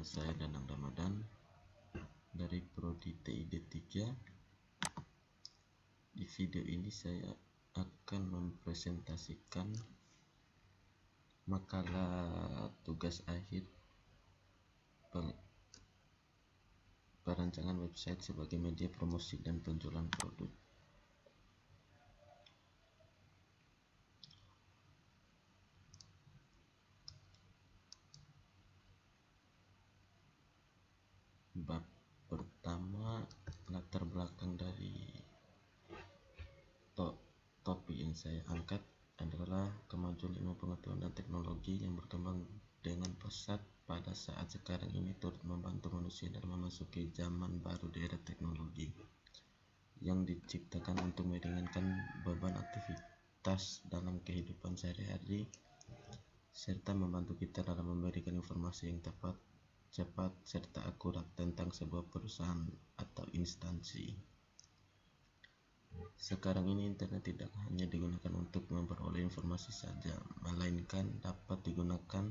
saya Danang Ramadan dari Prodi TID 3. Di video ini saya akan mempresentasikan makalah tugas akhir perancangan website sebagai media promosi dan penjualan produk. Bab pertama, latar belakang dari topik yang saya angkat adalah kemajuan ilmu pengetahuan dan teknologi yang berkembang dengan pesat pada saat sekarang ini turut membantu manusia dalam memasuki zaman baru di era teknologi yang diciptakan untuk meringankan beban aktivitas dalam kehidupan sehari-hari serta membantu kita dalam memberikan informasi yang tepat, cepat, serta akurat tentang sebuah perusahaan atau instansi. Sekarang ini internet tidak hanya digunakan untuk memperoleh informasi saja, melainkan dapat digunakan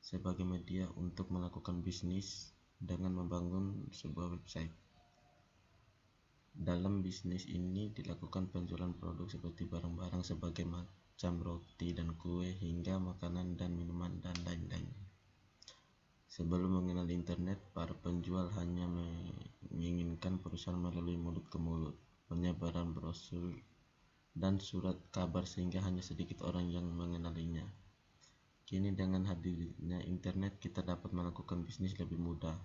sebagai media untuk melakukan bisnis dengan membangun sebuah website. Dalam bisnis ini dilakukan penjualan produk seperti barang-barang sebagai macam roti dan kue hingga makanan dan minuman dan lain-lain. Sebelum mengenal internet, para penjual hanya menginginkan perusahaan melalui mulut ke mulut, penyebaran brosur dan surat kabar sehingga hanya sedikit orang yang mengenalinya. Kini dengan hadirnya internet kita dapat melakukan bisnis lebih mudah.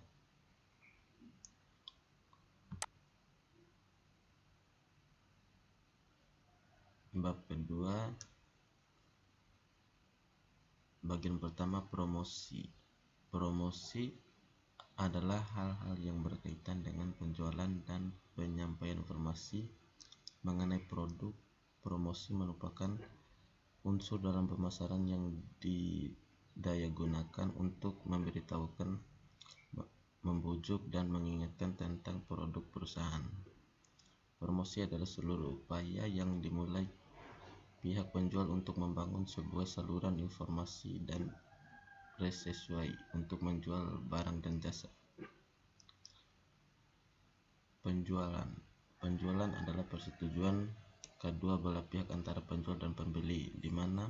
Bab kedua, bagian pertama, promosi. Promosi adalah hal-hal yang berkaitan dengan penjualan dan penyampaian informasi mengenai produk. Promosi merupakan unsur dalam pemasaran yang didayagunakan untuk memberitahukan, membujuk, dan mengingatkan tentang produk perusahaan. Promosi adalah seluruh upaya yang dimulai pihak penjual untuk membangun sebuah saluran informasi dan sesuai untuk menjual barang dan jasa. Penjualan adalah persetujuan kedua belah pihak antara penjual dan pembeli, di mana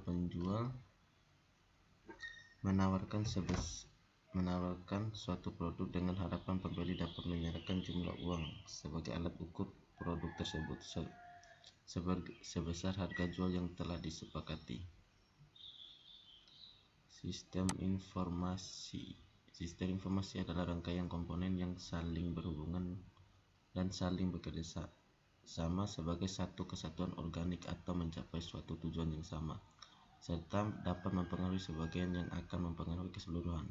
penjual menawarkan suatu produk dengan harapan pembeli dapat menyerahkan jumlah uang sebagai alat ukur produk tersebut sebesar harga jual yang telah disepakati. Sistem informasi adalah rangkaian komponen yang saling berhubungan dan saling bekerja sama sebagai satu kesatuan organik atau mencapai suatu tujuan yang sama, serta dapat mempengaruhi sebagian yang akan mempengaruhi keseluruhan.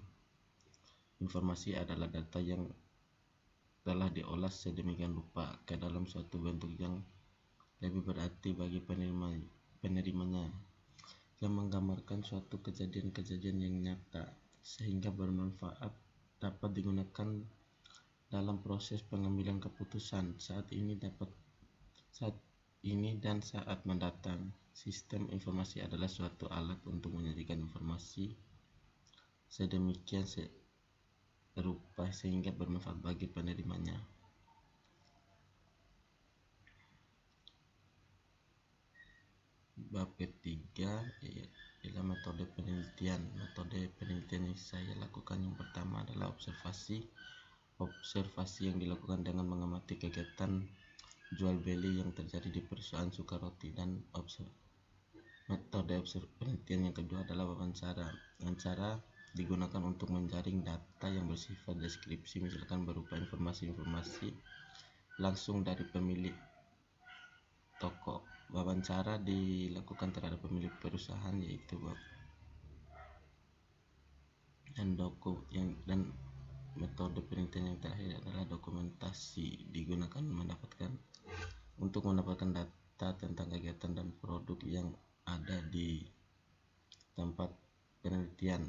Informasi adalah data yang telah diolah sedemikian rupa ke dalam suatu bentuk yang lebih berarti bagi penerimanya, yang menggambarkan suatu kejadian-kejadian yang nyata sehingga bermanfaat, dapat digunakan dalam proses pengambilan keputusan saat ini dan saat mendatang. Sistem informasi adalah suatu alat untuk menyajikan informasi sedemikian rupa sehingga bermanfaat bagi penerimanya. Bab ketiga ialah metode penelitian. Metode penelitian yang saya lakukan yang pertama adalah observasi yang dilakukan dengan mengamati kegiatan jual beli yang terjadi di perusahaan suka roti, dan metode penelitian yang kedua adalah wawancara. Wawancara digunakan untuk menjaring data yang bersifat deskripsi, misalkan berupa informasi langsung dari pemilik toko. Wawancara dilakukan terhadap pemilik perusahaan, yaitu dan metode penelitian yang terakhir adalah dokumentasi, digunakan untuk mendapatkan data tentang kegiatan dan produk yang ada di tempat penelitian.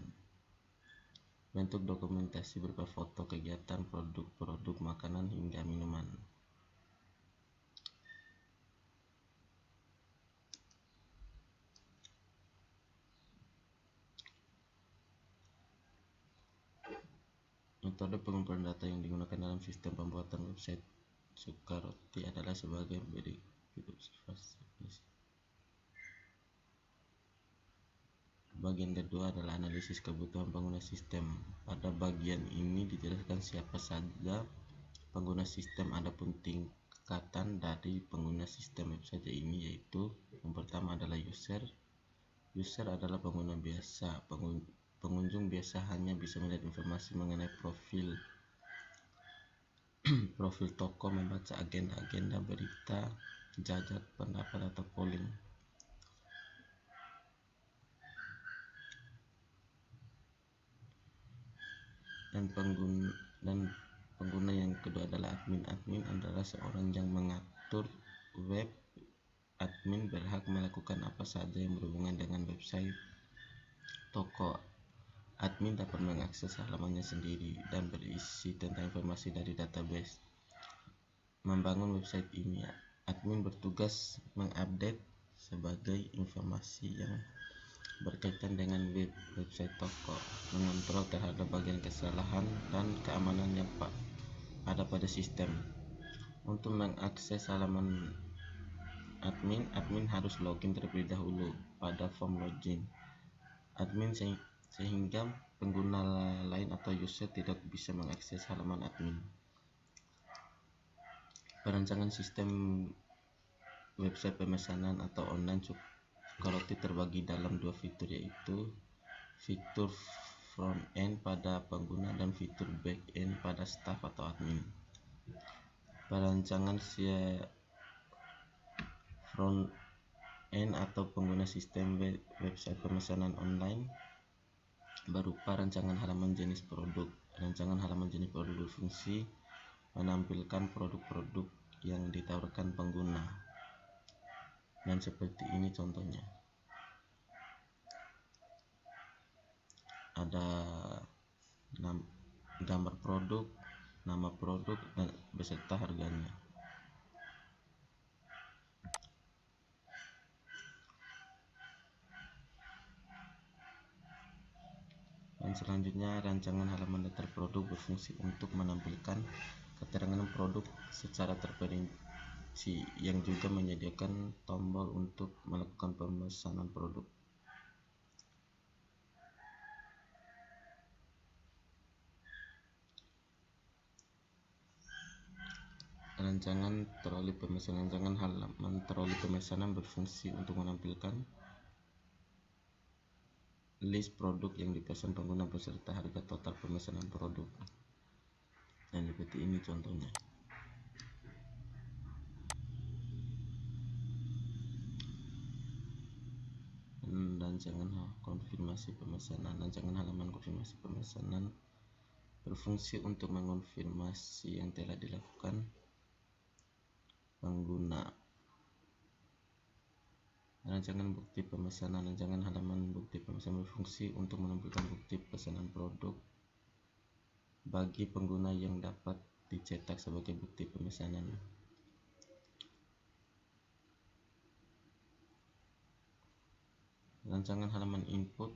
Bentuk dokumentasi berupa foto kegiatan, produk makanan hingga minuman. Metode pengumpulan data yang digunakan dalam sistem pembuatan website Zuccarelli adalah sebagai berikut. Bagian kedua adalah analisis kebutuhan pengguna sistem. Pada bagian ini dijelaskan siapa saja pengguna sistem, adapun tingkatan dari pengguna sistem website ini, yaitu yang pertama adalah user. User adalah pengguna biasa. Pengunjung biasa hanya bisa melihat informasi mengenai profil toko, membaca agenda-agenda, berita, jajak pendapat atau polling. Dan pengguna yang kedua adalah admin. Admin adalah seorang yang mengatur web. Admin berhak melakukan apa saja yang berhubungan dengan website toko. Admin dapat mengakses halamannya sendiri dan berisi tentang informasi dari database. Membangun website ini, admin bertugas mengupdate sebagai informasi yang berkaitan dengan website toko, mengontrol terhadap bagian kesalahan dan keamanan yang ada pada sistem. Untuk mengakses halaman admin harus login terlebih dahulu pada form login admin sehingga pengguna lain atau user tidak bisa mengakses halaman admin. Perancangan sistem website pemesanan atau online Zuccarelli terbagi dalam dua fitur, yaitu fitur front end pada pengguna dan fitur back end pada staff atau admin. Perancangan front end atau pengguna sistem website pemesanan online berupa rancangan halaman jenis produk. Rancangan halaman jenis produk berfungsi menampilkan produk-produk yang ditawarkan pengguna, dan seperti ini contohnya. Ada gambar produk, nama produk, dan beserta harganya. Dan selanjutnya, rancangan halaman daftar produk berfungsi untuk menampilkan keterangan produk secara terperinci, yang juga menyediakan tombol untuk melakukan pemesanan produk. Rancangan troli pemesanan. Rancangan halaman troli pemesanan berfungsi untuk menampilkan list produk yang dipesan pengguna beserta harga total pemesanan produk, dan seperti ini contohnya. Rancangan konfirmasi pemesanan. Rancangan halaman konfirmasi pemesanan berfungsi untuk mengonfirmasi yang telah dilakukan pengguna. Rancangan bukti pemesanan. Rancangan halaman bukti pemesanan berfungsi untuk menampilkan bukti pesanan produk bagi pengguna yang dapat dicetak sebagai bukti pemesanan. Rancangan halaman input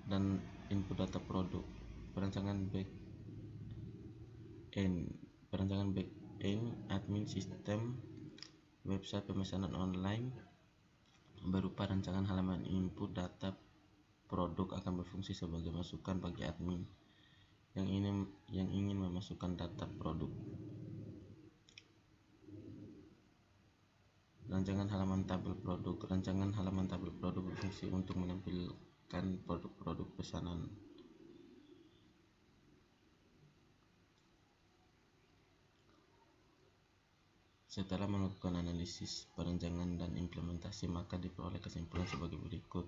dan input data produk. Perancangan back end. Perancangan back end admin sistem website pemesanan online berupa rancangan halaman input data produk akan berfungsi sebagai masukan bagi admin yang ingin memasukkan data produk. Rancangan halaman tabel produk. Rancangan halaman tabel produk berfungsi untuk menampilkan produk-produk pesanan. Setelah melakukan analisis, perancangan, dan implementasi, maka diperoleh kesimpulan sebagai berikut.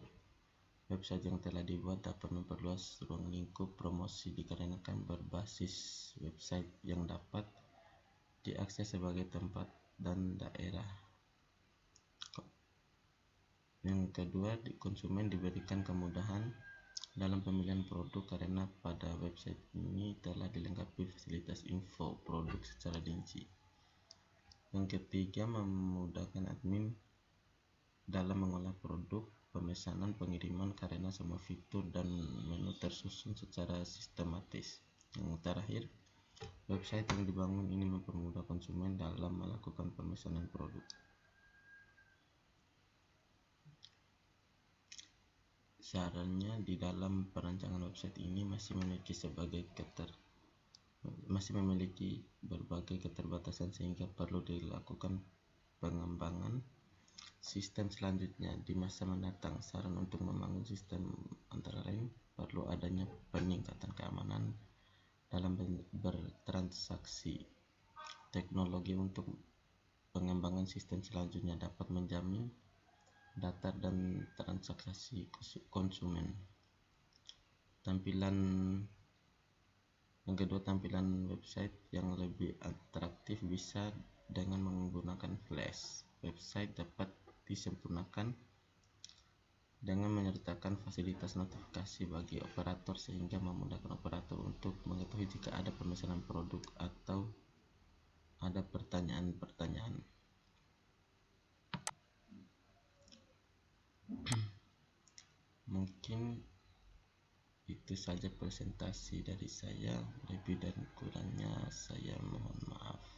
Website yang telah dibuat dapat memperluas ruang lingkup promosi dikarenakan berbasis website yang dapat diakses sebagai tempat dan daerah. Yang kedua, konsumen diberikan kemudahan dalam pemilihan produk karena pada website ini telah dilengkapi fasilitas info produk secara rinci. Yang ketiga, memudahkan admin dalam mengolah produk, pemesanan, pengiriman karena semua fitur dan menu tersusun secara sistematis. Yang terakhir, website yang dibangun ini mempermudah konsumen dalam melakukan pemesanan produk. Sarannya, di dalam perancangan website ini masih memiliki berbagai keterbatasan sehingga perlu dilakukan pengembangan sistem selanjutnya di masa mendatang. Saran untuk membangun sistem antara lain perlu adanya peningkatan keamanan dalam bertransaksi. Teknologi untuk pengembangan sistem selanjutnya dapat menjamin data dan transaksi konsumen. Yang kedua, tampilan website yang lebih atraktif bisa dengan menggunakan Flash. Website dapat disempurnakan dengan menyertakan fasilitas notifikasi bagi operator sehingga memudahkan operator untuk mengetahui jika ada pemesanan produk atau ada pertanyaan-pertanyaan. Mungkin itu saja presentasi dari saya, lebih dan kurangnya saya mohon maaf.